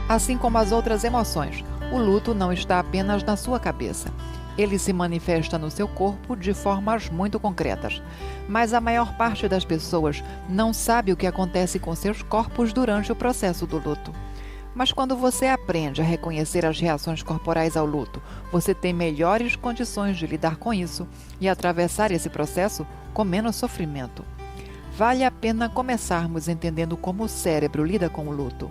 Assim como as outras emoções, o luto não está apenas na sua cabeça. Ele se manifesta no seu corpo de formas muito concretas. Mas a maior parte das pessoas não sabe o que acontece com seus corpos durante o processo do luto. Mas quando você aprende a reconhecer as reações corporais ao luto, você tem melhores condições de lidar com isso e atravessar esse processo com menos sofrimento. Vale a pena começarmos entendendo como o cérebro lida com o luto.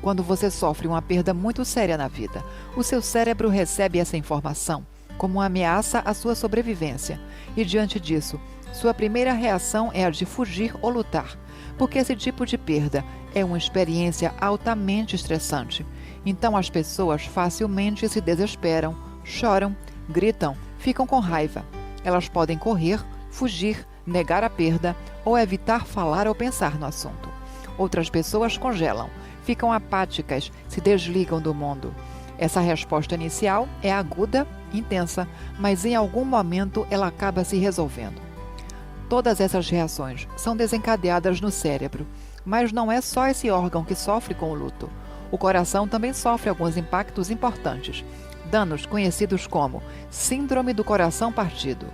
Quando você sofre uma perda muito séria na vida, o seu cérebro recebe essa informação como uma ameaça à sua sobrevivência. E diante disso, sua primeira reação é a de fugir ou lutar, porque esse tipo de perda é uma experiência altamente estressante. Então as pessoas facilmente se desesperam, choram, gritam, ficam com raiva. Elas podem correr, fugir, negar a perda ou evitar falar ou pensar no assunto. Outras pessoas congelam, ficam apáticas, se desligam do mundo. Essa resposta inicial é aguda, intensa, mas em algum momento ela acaba se resolvendo. Todas essas reações são desencadeadas no cérebro, mas não é só esse órgão que sofre com o luto. O coração também sofre alguns impactos importantes, danos conhecidos como síndrome do coração partido,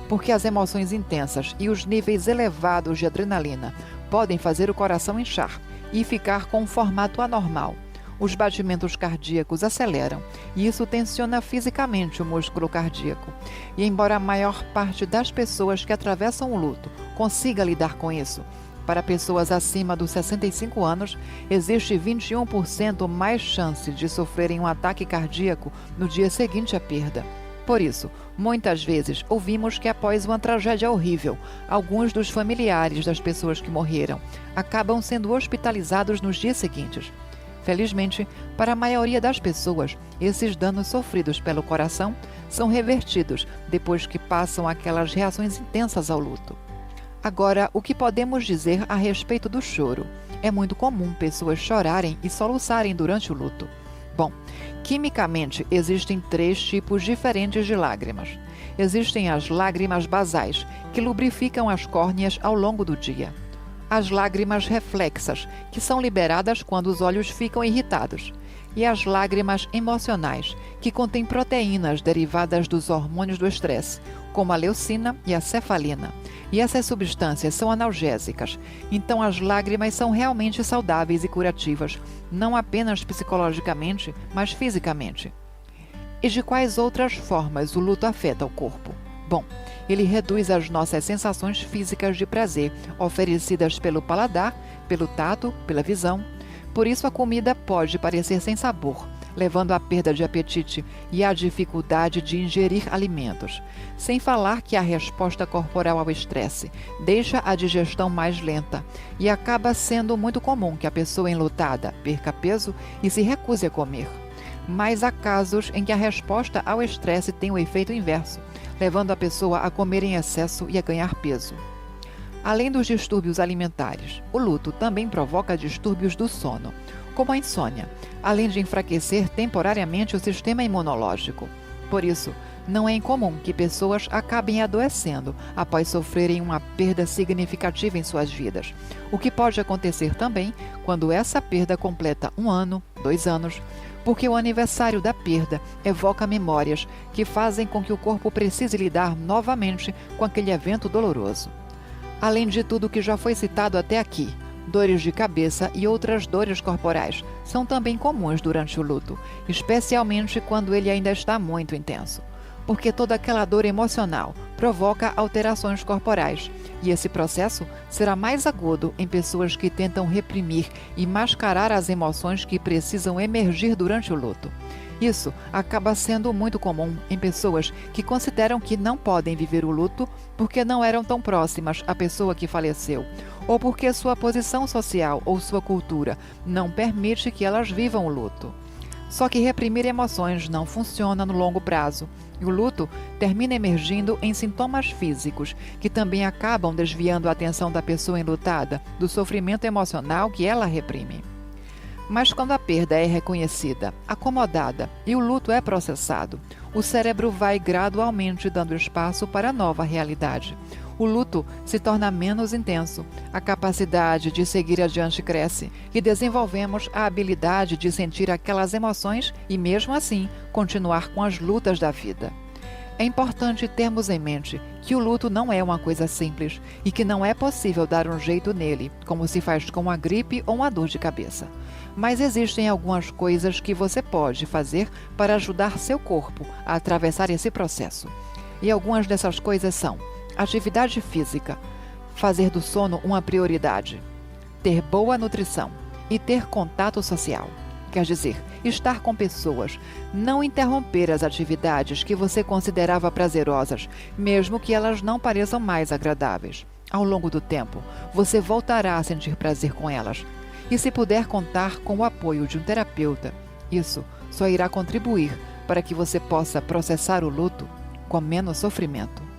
porque as emoções intensas e os níveis elevados de adrenalina podem fazer o coração inchar e ficar com um formato anormal. Os batimentos cardíacos aceleram e isso tensiona fisicamente o músculo cardíaco. E embora a maior parte das pessoas que atravessam o luto consiga lidar com isso, para pessoas acima dos 65 anos, existe 21% mais chance de sofrerem um ataque cardíaco no dia seguinte à perda. Por isso, muitas vezes ouvimos que após uma tragédia horrível, alguns dos familiares das pessoas que morreram acabam sendo hospitalizados nos dias seguintes. Felizmente, para a maioria das pessoas, esses danos sofridos pelo coração são revertidos depois que passam aquelas reações intensas ao luto. Agora, o que podemos dizer a respeito do choro? É muito comum pessoas chorarem e soluçarem durante o luto. Bom, quimicamente existem 3 tipos diferentes de lágrimas. Existem as lágrimas basais, que lubrificam as córneas ao longo do dia. As lágrimas reflexas, que são liberadas quando os olhos ficam irritados. E as lágrimas emocionais, que contêm proteínas derivadas dos hormônios do estresse, como a leucina e a cefalina. E essas substâncias são analgésicas, então as lágrimas são realmente saudáveis e curativas, não apenas psicologicamente, mas fisicamente. E de quais outras formas o luto afeta o corpo? Bom, ele reduz as nossas sensações físicas de prazer, oferecidas pelo paladar, pelo tato, pela visão. Por isso a comida pode parecer sem sabor, levando à perda de apetite e à dificuldade de ingerir alimentos. Sem falar que a resposta corporal ao estresse deixa a digestão mais lenta e acaba sendo muito comum que a pessoa enlutada perca peso e se recuse a comer. Mas há casos em que a resposta ao estresse tem o efeito inverso, levando a pessoa a comer em excesso e a ganhar peso. Além dos distúrbios alimentares, o luto também provoca distúrbios do sono, como a insônia, além de enfraquecer temporariamente o sistema imunológico. Por isso, não é incomum que pessoas acabem adoecendo após sofrerem uma perda significativa em suas vidas, o que pode acontecer também quando essa perda completa 1 ano, 2 anos, porque o aniversário da perda evoca memórias que fazem com que o corpo precise lidar novamente com aquele evento doloroso. Além de tudo que já foi citado até aqui, dores de cabeça e outras dores corporais são também comuns durante o luto, especialmente quando ele ainda está muito intenso, porque toda aquela dor emocional provoca alterações corporais, e esse processo será mais agudo em pessoas que tentam reprimir e mascarar as emoções que precisam emergir durante o luto. Isso acaba sendo muito comum em pessoas que consideram que não podem viver o luto porque não eram tão próximas à pessoa que faleceu, ou porque sua posição social ou sua cultura não permite que elas vivam o luto. Só que reprimir emoções não funciona no longo prazo, e o luto termina emergindo em sintomas físicos, que também acabam desviando a atenção da pessoa enlutada do sofrimento emocional que ela reprime. Mas quando a perda é reconhecida, acomodada e o luto é processado, o cérebro vai gradualmente dando espaço para a nova realidade. o luto se torna menos intenso, a capacidade de seguir adiante cresce e desenvolvemos a habilidade de sentir aquelas emoções e, mesmo assim, continuar com as lutas da vida. É importante termos em mente que o luto não é uma coisa simples e que não é possível dar um jeito nele, como se faz com a gripe ou uma dor de cabeça. Mas existem algumas coisas que você pode fazer para ajudar seu corpo a atravessar esse processo. E algumas dessas coisas são: atividade física, fazer do sono uma prioridade, ter boa nutrição e ter contato social. Quer dizer, estar com pessoas, não interromper as atividades que você considerava prazerosas, mesmo que elas não pareçam mais agradáveis. Ao longo do tempo, você voltará a sentir prazer com elas. E se puder contar com o apoio de um terapeuta, isso só irá contribuir para que você possa processar o luto com menos sofrimento.